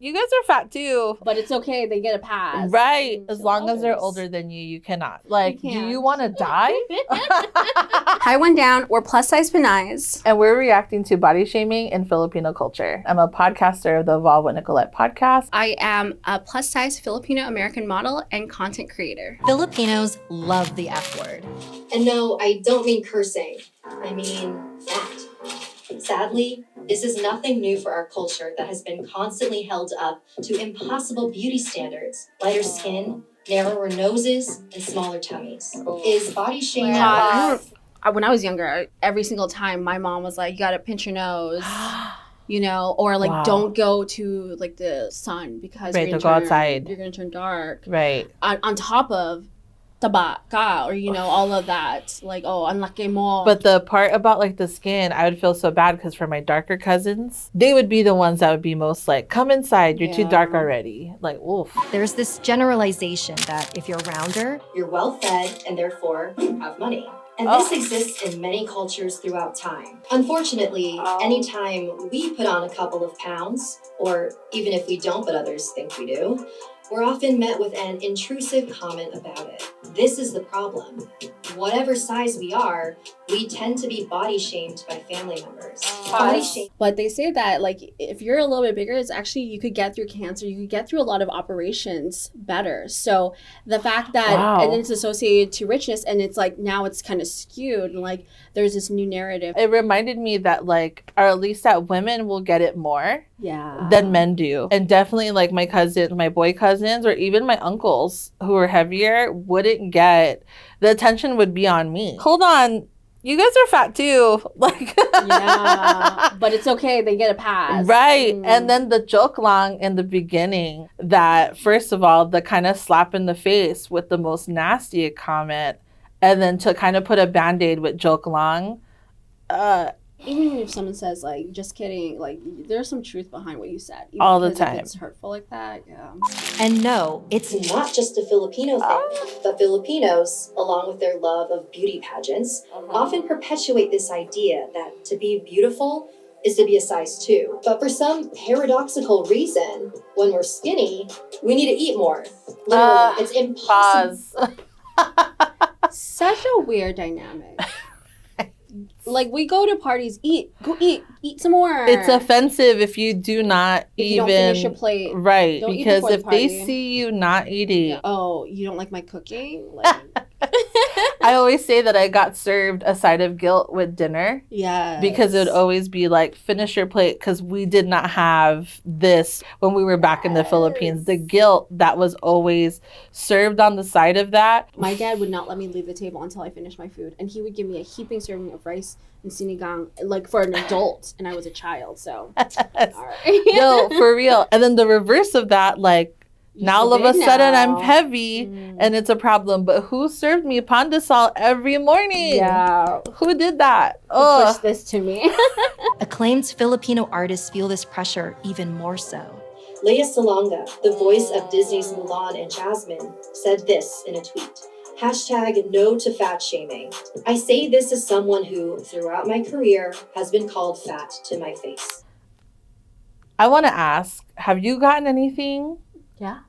you guys are fat too. But it's okay. They get a pass. Right. As long as they're older than you, you cannot. Like, do you want to die? Hi, one down. We're plus size Pinays. And we're reacting to body shaming in Filipino culture. I'm a podcaster of the Evolve with Nicolette podcast. I am a plus size Filipino American model and content creator. Filipinos love the F word. And no, I don't mean cursing. I mean fat. Sadly, this is nothing new for our culture that has been constantly held up to impossible beauty standards. Lighter skin, narrower noses, and smaller tummies. Is body shaming... When I was younger, every single time my mom was like, you gotta pinch your nose, you know, or like, don't go to like the sun because Right, don't go outside. You're gonna turn dark. Right. On top of taba ka, or, you know, all of that. Like, oh, unlaki mo. But the part about like the skin, I would feel so bad because for my darker cousins, they would be the ones that would be most like, come inside, you're too dark already. Like, oof. There's this generalization that if you're rounder, you're well fed and therefore have money. And this exists in many cultures throughout time. Unfortunately, anytime we put on a couple of pounds, or even if we don't but others think we do, we're often met with an intrusive comment about it. This is the problem. Whatever size we are, we tend to be body shamed by family members. Body shame. But they say that like if you're a little bit bigger, it's actually you could get through cancer, you could get through a lot of operations better. So the fact that and it's associated to richness, and it's like now it's kind of skewed, and like there's this new narrative. It reminded me that like, or at least that women will get it more than men do. And definitely like my cousins, my boy cousins, or even my uncles who are heavier wouldn't get, the attention would be on me. Hold on. You guys are fat too. Like, but it's okay. They get a pass. Right. And then the joke lang in the beginning that, first of all, the kind of slap in the face with the most nasty comment, and then to kind of put a Band-Aid with joke lang. Even if someone says like, just kidding, like there's some truth behind what you said. Even all the time. If it's hurtful like that, And no, it's not just a Filipino thing, but Filipinos, along with their love of beauty pageants, often perpetuate this idea that to be beautiful is to be a size 2. But for some paradoxical reason, when we're skinny, we need to eat more. Literally, it's impossible. Such a weird dynamic. Like we go to parties, eat some more. It's offensive if you do not you don't finish your plate. Right, don't because if they see you not eating. Oh, you don't like my cooking? Like I always say that I got served a side of guilt with dinner. Yeah. Because it would always be like, finish your plate, because we did not have this when we were back in the Philippines. The guilt that was always served on the side of that. My dad would not let me leave the table until I finished my food. And he would give me a heaping serving of rice and sinigang, like for an adult. And I was a child, so. All right. No, for real. And then the reverse of that, like, now all of a sudden I'm heavy and it's a problem. But who served me pandesal every morning? Yeah. Who did that? Push this to me. acclaimed Filipino artists feel this pressure even more so. Lea Salonga, the voice of Disney's Millaine and Jasmine, said this in a tweet. #no to fat shaming. I say this as someone who, throughout my career, has been called fat to my face. I want to ask, have you gotten anything? Yeah.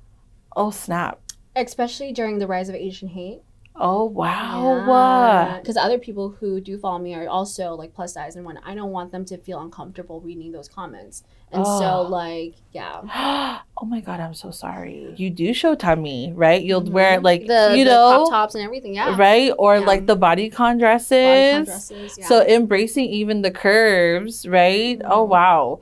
Oh, snap. Especially during the rise of Asian hate. Oh, wow. Because other people who do follow me are also like plus size, and when I don't want them to feel uncomfortable reading those comments. And so like, yeah. Oh my God, I'm so sorry. You do show tummy, right? You'll wear like, the know, crop tops and everything, yeah. Right? Or like the bodycon dresses. Bodycon dresses, yeah. So embracing even the curves, right? Oh, wow.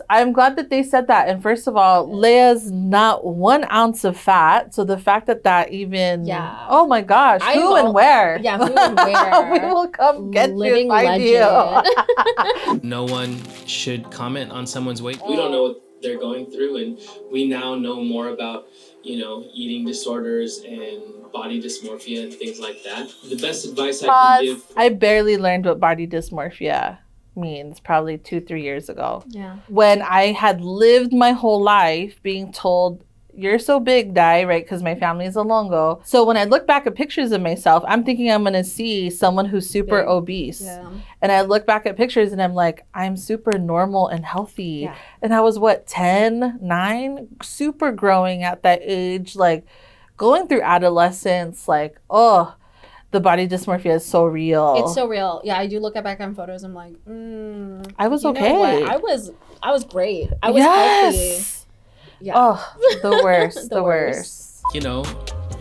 I'm glad that they said that. And first of all, Lea's not 1 ounce of fat. So the fact that even, oh my gosh, who and where? Yeah, who and where? We will come get you and find you. No one should comment on someone's weight. We don't know what they're going through. And we now know more about, eating disorders and body dysmorphia and things like that. The best advice I can give. I barely learned what body dysmorphia means probably 2-3 years ago. Yeah. When I had lived my whole life being told you're so big, Dai, right? Because my family is a Longo. So when I look back at pictures of myself, I'm thinking I'm going to see someone who's super big, obese. Yeah. And I look back at pictures and I'm like, I'm super normal and healthy. Yeah. And I was, 10, 9? Super growing at that age, like going through adolescence, like, oh, the body dysmorphia is so real. It's so real. Yeah, I do look back on photos. I'm like, I was okay. I was great. I was healthy. Yeah. Oh, the worst. the worst. You know,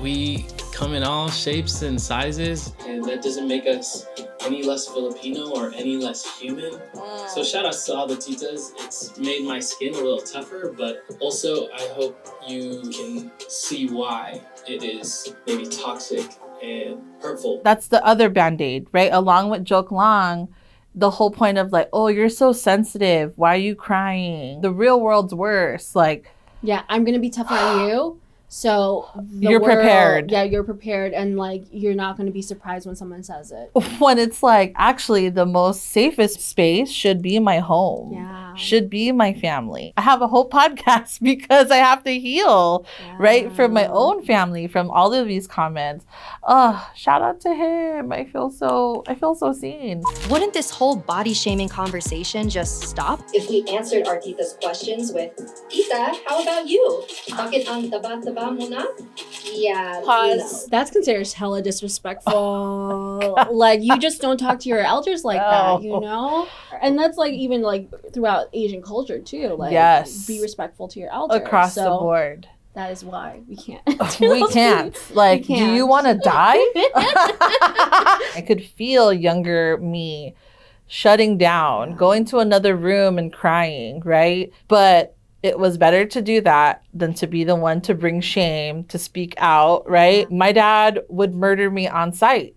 we come in all shapes and sizes, and that doesn't make us any less Filipino or any less human. So shout out to all the titas. It's made my skin a little tougher, but also I hope you can see why it is maybe toxic and hurtful. That's the other Band-Aid, right? Along with joke long, the whole point of like, oh, you're so sensitive. Why are you crying? The real world's worse. Like, yeah, I'm going to be tougher on you. So you're prepared. Yeah, you're prepared. And like, you're not going to be surprised when someone says it. When it's like, actually, the most safest space should be my home. Yeah. Should be my family. I have a whole podcast because I have to heal, right? From my own family, from all of these comments. Oh, shout out to him. I feel so seen. Wouldn't this whole body shaming conversation just stop? If we answered our tita's questions with, Tita, how about you? Bakit ang taba-taba mo na? Yeah. Pause. That's considered hella disrespectful. Like, you just don't talk to your elders like that, you know? And that's like even like throughout Asian culture too. Like, be respectful to your elders. Across the board. That is why we can't. We can't. Like, do you want to die? I could feel younger me shutting down, going to another room and crying, right? But it was better to do that than to be the one to bring shame, to speak out, right? My dad would murder me on sight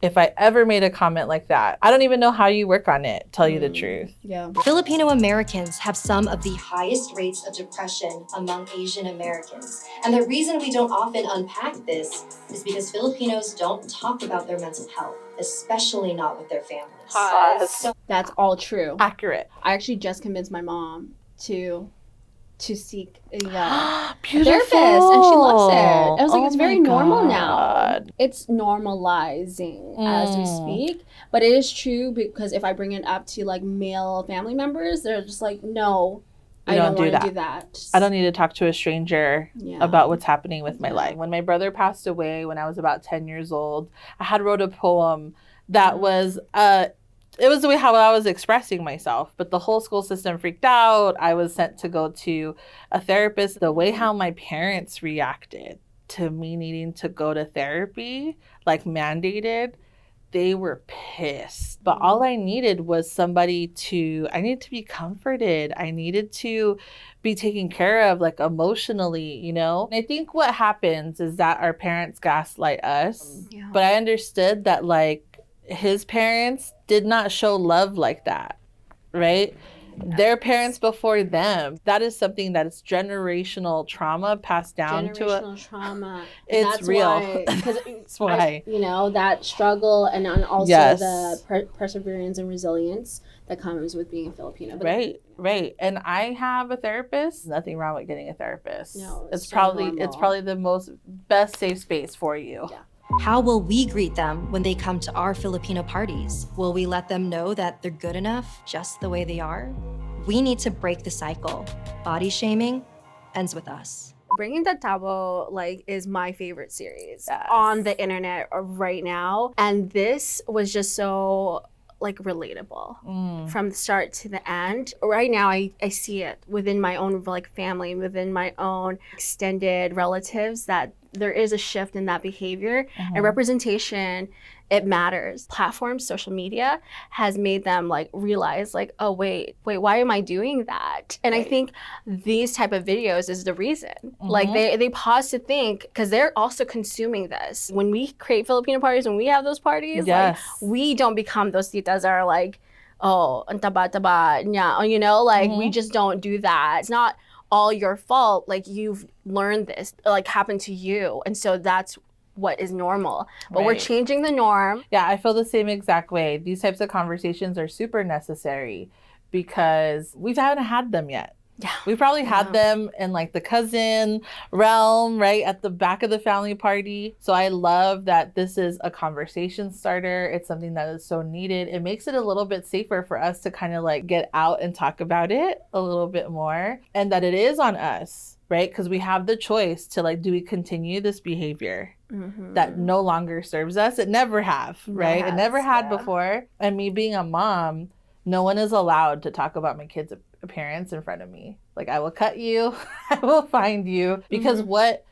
if I ever made a comment like that. I don't even know how you work on it, tell you the truth. Yeah. Filipino Americans have some of the highest rates of depression among Asian Americans. And the reason we don't often unpack this is because Filipinos don't talk about their mental health, especially not with their families. So that's all true. Accurate. I actually just convinced my mom to seek a therapist, and she loves it. I was like, it's very normal now. It's normalizing as we speak, but it is true because if I bring it up to like male family members, they're just like, no, I don't want to do that. I don't need to talk to a stranger about what's happening with my life. When my brother passed away when I was about 10 years old, I had wrote a poem that was it was the way how I was expressing myself, but the whole school system freaked out. I was sent to go to a therapist. The way how my parents reacted to me needing to go to therapy, like mandated, they were pissed. But all I needed was I needed to be comforted. I needed to be taken care of, like emotionally, you know? And I think what happens is that our parents gaslight us. But I understood that like his parents did not show love like that, right? Their parents before them. That is something that is generational trauma passed down to it. Generational trauma. It's that's real. That's why. You know, that struggle and also the perseverance and resilience that comes with being a Filipino. Right. And I have a therapist. Nothing wrong with getting a therapist. No, it's probably the best safe space for you. Yeah. How will we greet them when they come to our Filipino parties? Will we let them know that they're good enough just the way they are? We need to break the cycle. Body shaming ends with us. Bringing the Tabo is my favorite series on the internet right now. And this was just so relatable from the start to the end. Right now, I see it within my own family, within my own extended relatives, that there is a shift in that behavior and representation. It matters. Platforms, social media has made them realize oh wait, why am I doing that? And I think these type of videos is the reason. They pause to think, because they're also consuming this. When we create Filipino parties, when we have those parties, we don't become those titas that are oh, ang taba-taba niya, we just don't do that. It's not all your fault. You've learned this, happened to you, and so that's what is normal. But we're changing the norm. Yeah, I feel the same exact way. These types of conversations are super necessary because we haven't had them yet. Yeah. We probably had them in like the cousin realm, right? At the back of the family party. So I love that this is a conversation starter. It's something that is so needed. It makes it a little bit safer for us to kind of like get out and talk about it a little bit more, and that it is on us, right? Because we have the choice to like, do we continue this behavior that no longer serves us? It never have, right? It never had before. And me being a mom, no one is allowed to talk about my kids' appearance in front of me. Like, I will cut you, I will find you, because what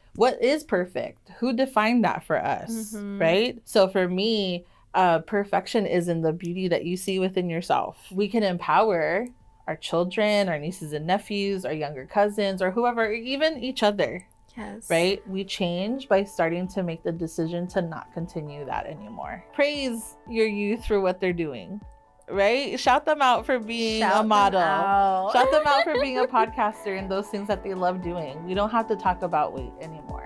is perfect? Who defined that for us, right? So for me, perfection is in the beauty that you see within yourself. We can empower our children, our nieces and nephews, our younger cousins, or whoever, or even each other. Yes. Right? We change by starting to make the decision to not continue that anymore. Praise your youth for what they're doing. Right? Shout them out for being a model. Shout them out for being a podcaster and those things that they love doing. We don't have to talk about weight anymore.